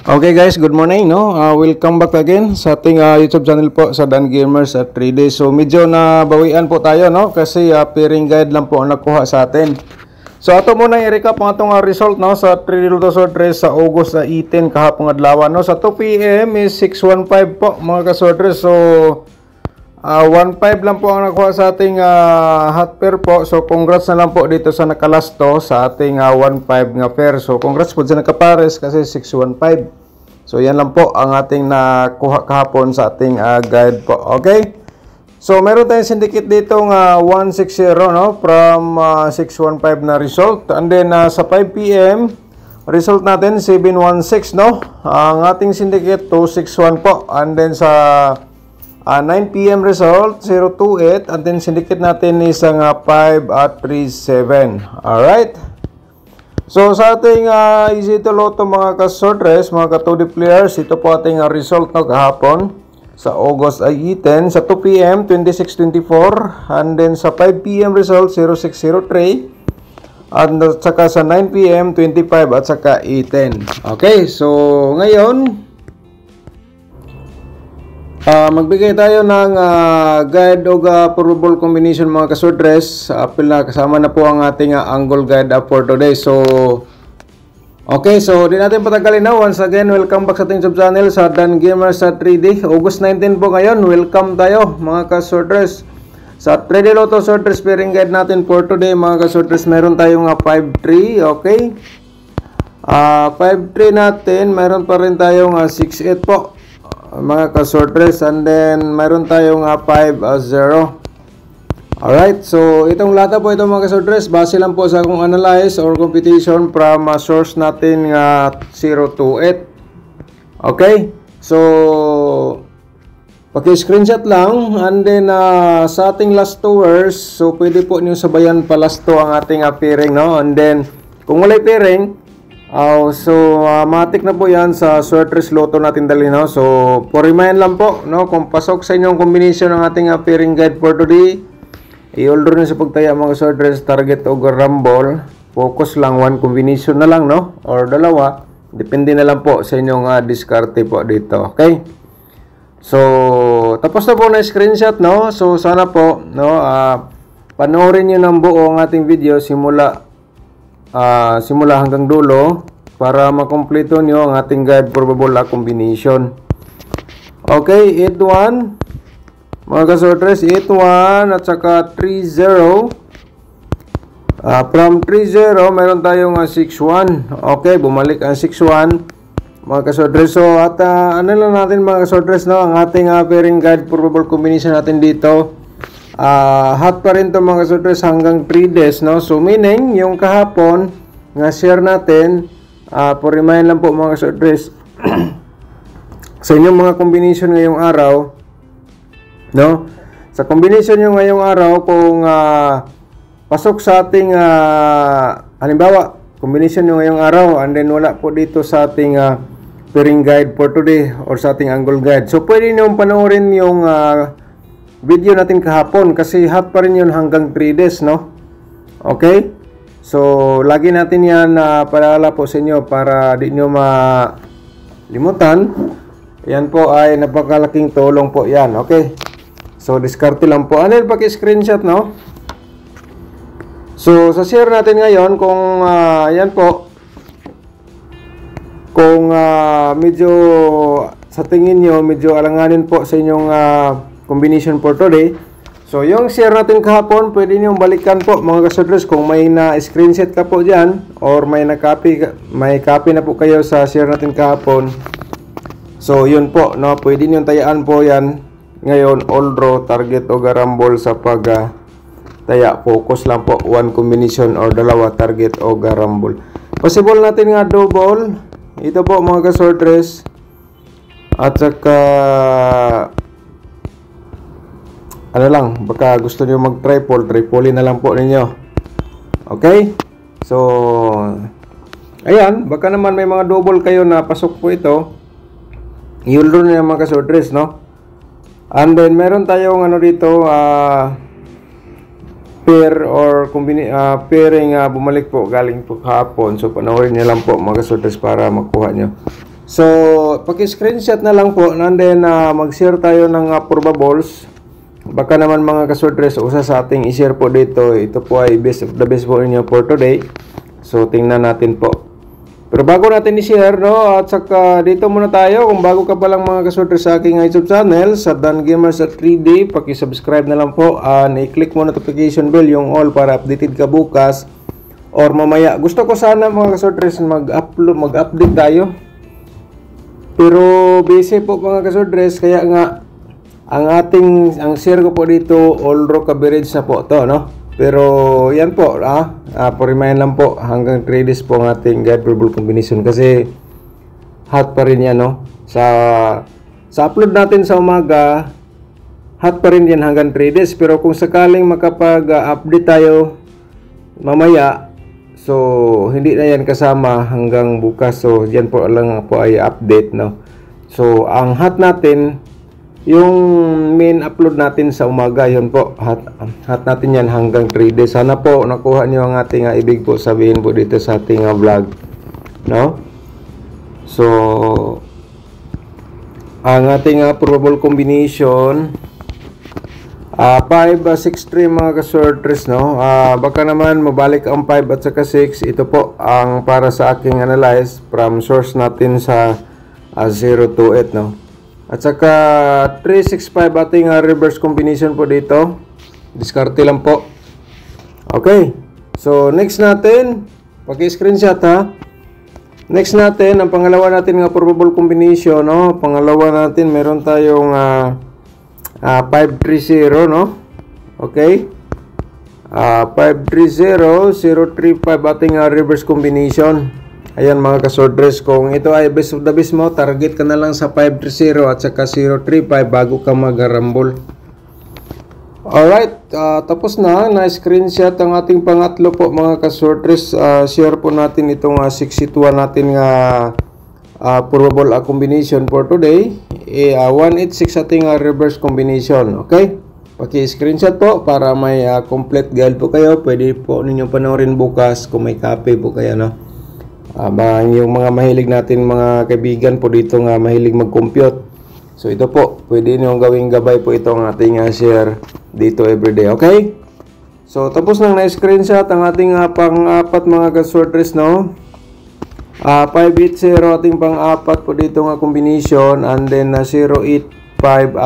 Okay guys, good morning no. Welcome back again sa ating YouTube channel po sa Dan Gamers at 3D. So medyo nabawian po tayo no kasi pairing guide lang po ang nakuha sa atin. So ato muna i-recap ang atong result no sa 3D Lotto Sortres sa August 18 kahapon adlaw no. Sa 2 PM is 615 po mga ka-sortres. So 1.5 lang po ang nakuha sa ating hot pair po. So congrats na lang po dito sa nakalasto sa ating 1.5 nga pair. So congrats po sa nakapares kasi 615. So yan lang po ang ating nakuha kahapon sa ating guide po. Okay? So meron tayong syndicate dito ng 160 no from 615 na result. And then sa 5 PM result natin 716 no. Ang ating syndicate 261 po. And then sa 9 PM result 028 and then syndicate natin is ang 537. Alright. So sa ating easy to lotto mga ka-sortres, mga ka-2D players, ito po ating result no kahapon sa August 18 sa 2 PM 2624 and then sa 5 PM result 0603 at saka sa 9 PM 25 at saka 18. Okay, so ngayon magbigay tayo ng guide o probable combination mga ka-sortres. Pila kasama na po ang ating angle guide for today. So okay, so di natin patagalin na. Once again, welcome back sa ating YouTube channel sa Dan Gamers sa 3D. August 19 po ngayon. Welcome tayo mga ka-sortres sa 3D Lotto Sortres pairing guide natin for today mga ka-sortres. Meron tayong 5-3. Okay, 5-3 natin. Meron pa rin tayong 6-8 po mga ka-sortres, and then mayroon tayong 5-0. Alright, so itong lata po ito mga ka-sortres, base lang po sa akong analyze or computation from source natin 028. Okay, so paki-screenshot lang, and then sa ating last 2 hours, so pwede po niyo sabayan pa last 2 ang ating pairing no, and then kung wala pairing so matik na po yan sa Sortres Lotto natin dali no. So for remind lang po no, kung pasok sa inyong combination ng ating pairing guide for today, i-order nyo sa pagtaya mga Sortres, target o rumble, focus lang, one combination na lang no, or dalawa, depende na lang po sa inyong diskarte po dito. Okay, so tapos na po na screenshot no. So sana po no panoorin nyo ng buo ang ating video simula hanggang dulo para makompleto nyo ang ating guide probable combination. Okay, 8-1 mga ka-sortres, 8-1 at saka 3-0. From 3-0 meron tayong 6-1. Okay, bumalik ang 6-1 mga ka-sortres. So at ano lang natin mga ka-sortres no, ang ating pairing guide probable combination natin dito hot pa rin to mga ka-sortres hanggang 3 days no. So meaning yung kahapon nga share natin for remind lang po mga ka-sortres sa inyong mga combination ngayong araw no. Sa combination nyo ngayong araw kung pasok sa ating halimbawa combination nyo ngayong araw and then wala po dito sa ating pairing guide for today or sa ating angle guide, so pwede nyo panoorin yung video natin kahapon kasi hot pa rin yun hanggang 3 days no. Okay, so lagi natin yan paalala po sa inyo para di nyo malimutan. Yan po ay napakalaking tulong po yan. Okay, so diskarte lang po. Ano yung paki-screenshot no. So sa share natin ngayon kung yan po, kung medyo sa tingin nyo medyo alanganin po sa inyong combination for today, so yung share natin kahapon pwede nyo balikan po mga ka-sortres kung may na-screenshot ka po dyan or may copy na po kayo sa share natin kahapon. So yun po no, pwede nyo tayaan po yan ngayon, all draw, target o garambol sa pag taya, focus lang po, one combination or dalawa, target o garambol. Possible natin nga double ito po mga ka-sortres, at saka ano lang, baka gusto niyo mag-triple na lang po ninyo. Okay? So ayan, baka naman may mga double kayo na pasok po ito. I-order niyo mga ka-sortres no. And then meron tayong ano dito pair or pairing bumalik po galing po kahapon. So panoorin niyo lang po mga ka-sortres para makuha niyo. So, paki-screenshot na lang po, and then mag-share tayo ng probables. Baka naman mga kaswordress, usa sa ating i-share po dito. Ito po ay best of the best po inyo for today. So, tingnan natin po. Pero bago natin i-share, no, at saka dito muna tayo. Kung bago ka pa lang mga kaswordress sa aking YouTube channel, sa Dan Gamers at 3D, paki-subscribe na lang po. And i-click mo notification bell, yung all, para updated ka bukas or mamaya. Gusto ko sana mga kaswordress mag-update tayo. Pero busy po mga kaswordress, kaya nga ang share ko po dito all raw coverage na po to, no? Pero yan po, pa-remind lang po, hanggang 3 days po ang ating guide verbal combination kasi hot pa rin yan, no? Sa upload natin sa umaga, hot pa rin yan hanggang 3 days. Pero kung sakaling makapag-update tayo mamaya, so hindi na yan kasama hanggang bukas. So yan po lang po ay update, no? So ang hot natin, yung main upload natin sa umaga, yun po, hot natin yan hanggang 3 days. Sana po nakuha nyo ang ating ibig po sabihin po dito sa ating vlog, no? So ang ating probable combination, 5, 6, 3 mga kaswordress, no? Baka naman mabalik ang 5 at saka 6. Ito po ang para sa aking analyze from source natin sa 0 to 8, no? At saka 3, 6, 5 ating reverse combination po dito. Diskarte lang po. Okay. So next natin, paki-screenshot ha. Next natin, ang pangalawa natin nga probable combination, no? Pangalawa natin, meron tayong 530, no? Okay. 530, 035 ating reverse combination. Ayan mga kaswordress, kung ito ay best of the best mo, target ka na lang sa 530 at saka 035 bago ka mag-rumble. Alright, tapos na screenshot ang ating pangatlo po mga kaswordress. Share po natin itong 62 natin nga probable combination for today. 186 ating reverse combination. Okay, paki-screenshot po para may complete guide po kayo. Pwede po ninyo panoorin bukas kung may copy po kayo, no? Yung mga mahilig natin mga kaibigan po dito nga mahilig mag-compute. So ito po, pwede nyo gawing gabay po itong ating share dito everyday. Okay? So tapos nang na-screenshot ang ating pang-apat mga kaswordress, no? 580 ating pang-apat po dito nga combination, and then 085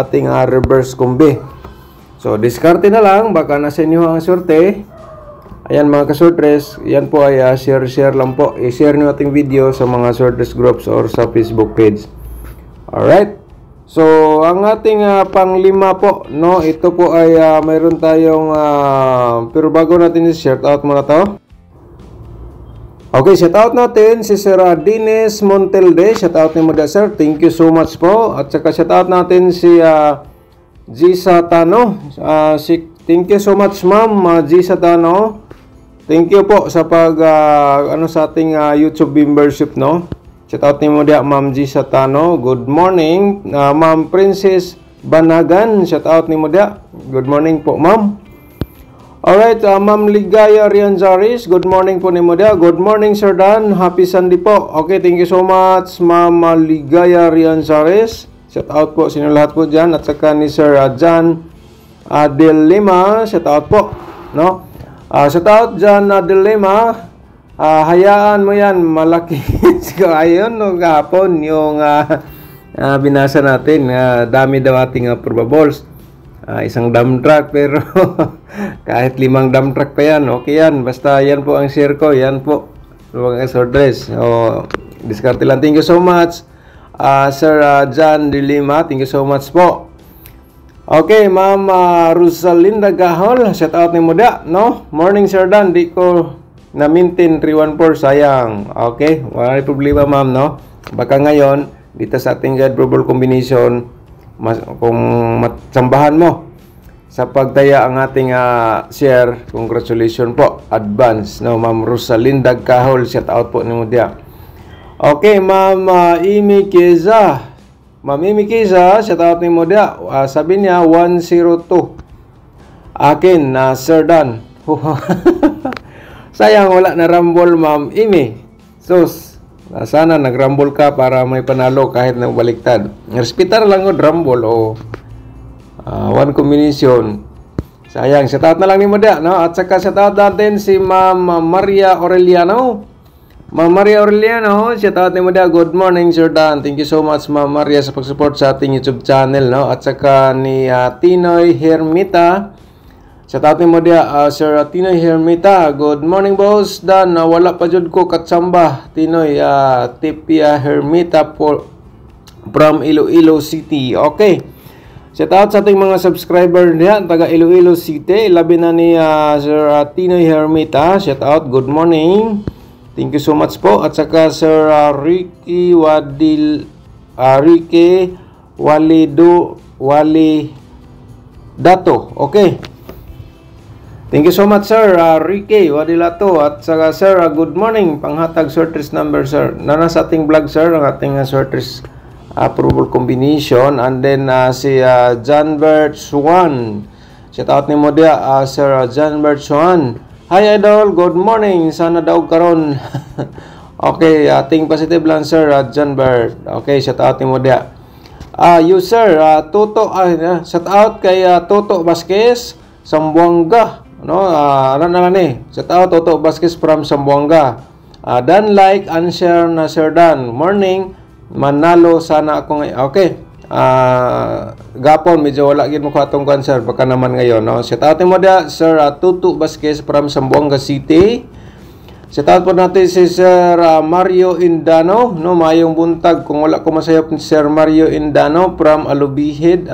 ating reverse combi. So diskarte na lang, baka nasa inyo ang sorte. Ayan mga kaswordress, yan po ay share lang po. I-share nyo ating video sa mga swordress groups or sa Facebook page. Alright. So, ang ating pang-5 po, no? Ito po ay mayroon tayong pero bago natin i-shout out muna to. Okay, shout out natin si Sir Dines Montelde. Shout out ni mo da, sir. Thank you so much po. At saka shout out natin si Gisa Tano. Thank you so much ma'am, Gisa Tano. Thank you po sa sa ating YouTube membership, no? Shout out ni mo dia Ma'am G Satano. Good morning, Ma'am Princess Banagan. Shout out ni mo dia. Good morning po, Ma'am. Alright, Ma'am Ligaya Rianzaris. Good morning po ni mo dia. Good morning, Sir Dan. Happy Sunday po. Okay, thank you so much, Ma'am Ligaya Rianzaris. Shout out po sa inyo lahat po dyan. At saka ni Sir Jan Del Lima. Shout out po, no? Shout out dyan Dilema. Hayaan mo yan, malaki. Ayun, no, kahapon yung binasa natin, dami daw ating probables. Isang dump truck, pero kahit 5 dump truck pa yan, okay yan. Basta yan po ang share ko, yan po mga kaswordress. Diskarte lang. Thank you so much, Sir John Dilema. Thank you so much po. Okay, Ma'am Rosalinda Gahol, shout out ni Muda, no? Morning, Sir Dan, di ko na-maintain 314, sayang. Okay, wala problema, ma'am, no? Baka ngayon, dito sa ating guide verbal combination, kung matsambahan mo sa pagtaya ang ating share, congratulations po, advance, no? Ma'am Rosalinda Gahol, shout out po ni Muda. Okay, Ma'am Imi Keza. Ma'am Imi Keza, shout out ni Muda. Sabi niya, 102. Akin, Sir Dan. Sayang, wala na rumble, Ma'am Imi. Sus, Sana nag-rumble ka para may panalo kahit na baliktad. Respitar lang ko rumble o one combination. Sayang, shoutout na lang ni Moda, no? At saka shoutout natin si Ma'am Maria Aureliano. Ma'am Maria Aureliano, shoutout ni Moda. Good morning, Sir Dan. Thank you so much, Ma'am Maria, sa pag-support sa ating YouTube channel, no? At saka ni Tinoy Hermita. Shoutout ni Moda, Sir Tinoy Hermita. Good morning, boss Dan. Wala pa jud ko katsamba. Tinoy Tipia Hermita from Iloilo City. Okay. Shout out sa ating mga subscriber diyan, taga Iloilo City. Labi na ni Sir Tinoy Hermita. Shout out, good morning. Thank you so much po. At saka Sir Ricky Walidato. Okay. Thank you so much, Sir Ricky Wadilato. At saka Sir, good morning. Panghatag sorters number, Sir. Nana sa ating vlog, Sir, ang ating sorters approval combination. And then si John Bert Swan, shout out ni mo dia, Sir John Bert Swan. Hi idol, good morning, sana daw karon. Okay, ating positive lang, Sir John Bert. Okay, shout out ni mo dia. You sir, Toto, shout out kay Toto Vasquez Sambuanga, no? Ano na ni, shout out Toto Vasquez from Sambuanga. Dan like and share na, Sir Dan. Morning, manalo sana ako ngayon. Okay. Gapon, medyo wala gid mo ko atong cancer. Baka naman ngayon, no? Shout out mo da, Sir Tutu Vasquez from Zamboanga City. Shout out po natin si Sir Mario Indano, no? Mayong buntag. Kung wala ko masayop ni Sir Mario Indano from Alubihid.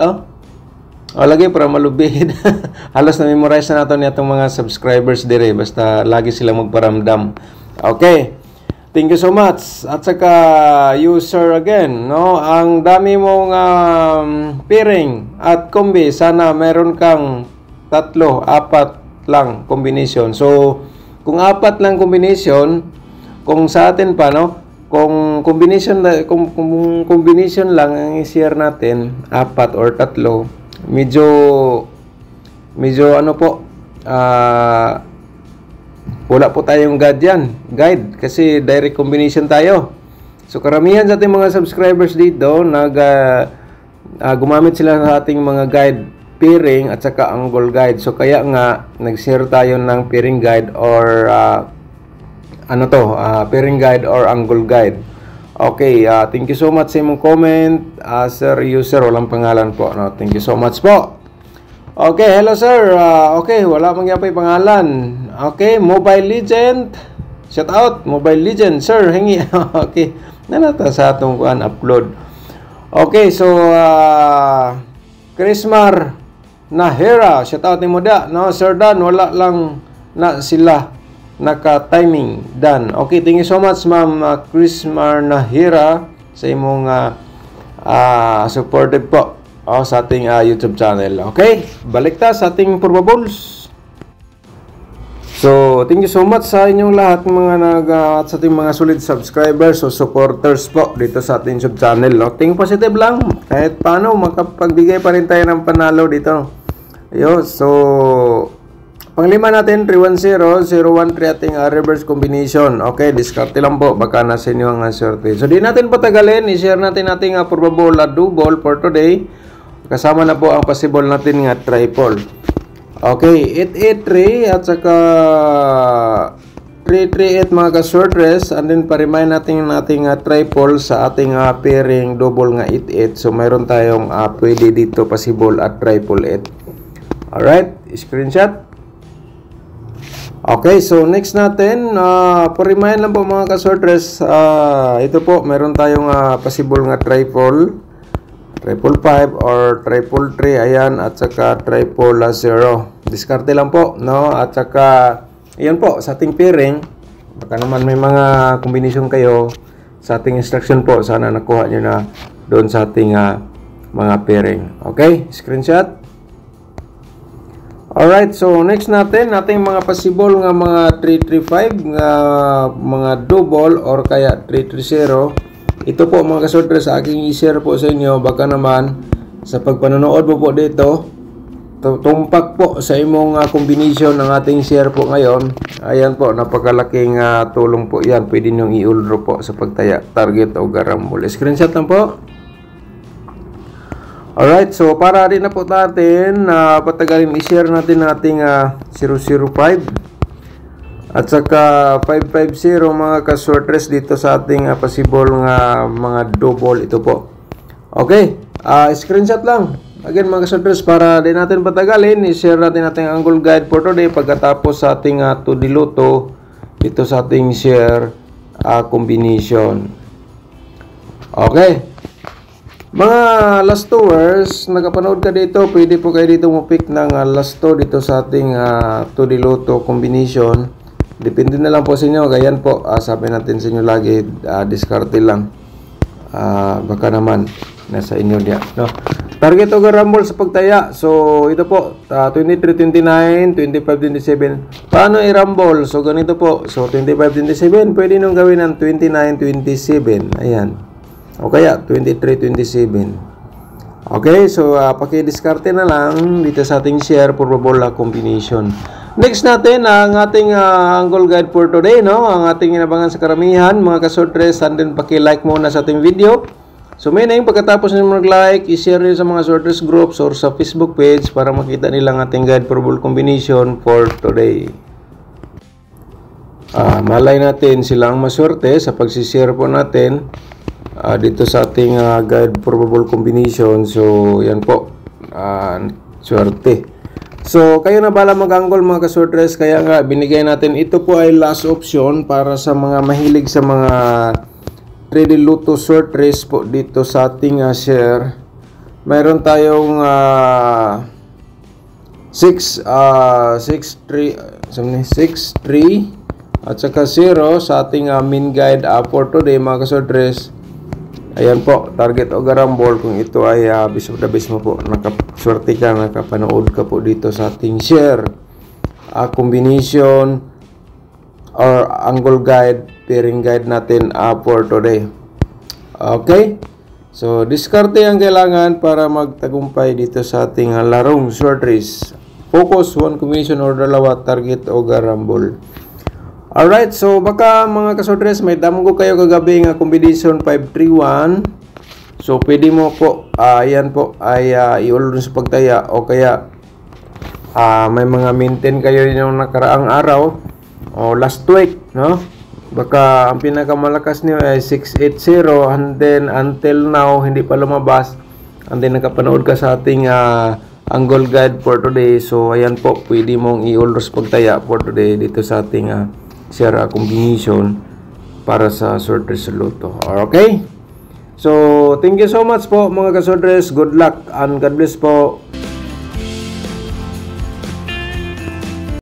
Lagi from Alubihid. Halos na-memorize na nato nitong mga subscribers dire. Basta lagi sila magparamdam. Okay. Thank you so much. At saka user again, no? Ang dami mong pairing at kombi. Sana meron kang 3, 4 lang combination. So, kung 4 lang combination, kung sa atin pa, no? Kung combination lang ang i-share natin, 4 or 3, medyo ano po, wala po tayong guide kasi direct combination tayo. So karamihan sa ating mga subscribers dito gumamit sila sa ating mga guide, pairing at saka angle guide. So kaya nga nag-share tayo ng pairing guide or pairing guide or angle guide. Okay, thank you so much sa imong comment, Sir User, walang pangalan po, no? Thank you so much po. Okay, hello sir. Okay, wala mangyapay pangalan. Okay, Mobile Legend. Shout out, Mobile Legend. Sir, hingi. Okay, nanata sa atong upload. Okay, so Chrismar Nahera. Shout out ni mo da. No, Sir Dan, wala lang na sila naka-timing. Dan. Okay, thank you so much, Ma'am Chrismar Nahera, sa imong supported po sa ating YouTube channel. Okay, balik ta sa ating probables. So, thank you so much sa inyong lahat mga sa ating mga solid subscribers o supporters po dito sa ating YouTube channel. No? Ting positive lang. Kahit paano, makapagbigay pa rin tayo ng panalo dito. Yo, so, panglima natin, 310, 013 ating reverse combination. Okay, discarte lang po. Baka nasa inyo ang swerte. So, di natin patagalin. I-share natin ating probable double for today. Kasama na po ang possible natin nga triple. Okay, 883 at saka 338 mga ka-shortrest. And then pa-remind natin ating triple sa ating pairing double nga 88. So mayroon tayong pwede dito possible at triple 8. Alright, screenshot. Okay, so next natin, pa-remind lang po mga ka-shortrest. Ito po, mayroon tayong possible nga triple 555 or 333, ayan, at saka 000. Diskarte lang po, no? At saka, ayan po, sa ating pairing, baka naman may mga combination kayo sa ating instruction po. Sana nakuha nyo na doon sa ating mga pairing. Okay, screenshot. Alright, so next natin, ating mga possible nga mga 335, nga mga double or kaya 330. Ito po mga kasortres, sa aking i-share po sa inyo. Baka naman sa pagpanonood mo po dito, tumpak po sa imong combination ng ating share po ngayon. Ayan po, napakalaking tulong po yan. Pwede nyo i-draw po sa pagtaya, target o garambol. Screenshot lang po. Alright, so para rin na po natin patagalin, i-share natin ating 005 at saka 550 mga ka-sortress dito sa ating possible nga mga double ito po. Okay, screenshot lang. Again mga ka-sortress, para din natin patagalin, i-share natin ating angle guide for today pagkatapos sa ating 2D Loto dito sa ating share combination. Okay. Mga last tours, nakapanood ka dito, pwede po kayo dito mo-pick ng last tour dito sa ating 2D Loto combination. Depende na lang po sa inyo. Ganyan po, sabi natin sa inyo lagi, diskarte lang. Baka naman, nasa inyo niya. No? Target o garambol sa pagtaya. So, ito po, 23-29, 25-27. Paano i-rumble? So, ganito po. So, 25-27, pwede nung gawin ng 29-27. Ayan. O kaya 23-27. Okay, so paki-diskarte na lang dito sa ating share probable combination. Next natin ang ating angle guide for today, no? Ang ating inabangan sa karamihan, mga ka-sortress, and then paki-like muna sa ating video. So may name pagkatapos nyo mag-like, i-share nyo sa mga sortress groups or sa Facebook page para makita nila ang ating guide probable combination for today. Malay natin silang maswerte sa pagsishare po natin dito sa ating guide probable combination. So yan po, swerte. So kayo na bala mag-angle mga ka-sortress, kaya nga binigay natin ito po ay last option para sa mga mahilig sa mga 3D Loto sortress po dito sa ating share. Mayroon tayong 6 3 at saka 0 sa ating main guide for today mga ka-sortress. Ayan po, target o garambol kung ito ay base of the base mo po, nakaswerte ka, nakapanood ka po dito sa ating share combination or angle guide, pairing guide natin for today. Okay, so diskarte ang kailangan para magtagumpay dito sa ating larong sortress. Focus, one combination or dalawa, target o garambol. Alright, so baka mga ka-sortress, may damgo kayo kagabi nga combination 531. So pwede mo po, yan po ay i-all sa pagtaya o kaya may mga maintain kayo yung nakaraang araw o last week, no? Baka ang pinakamalakas niyo ay 680 and then until now hindi pa lumabas, and then nakapanood ka sa ating angle guide for today. So ayan po, pwede mong i-all sa pagtaya for today dito sa ating share combination para sa sortress Loto. Okay? So, thank you so much po mga ka-sortress. Good luck and God bless po.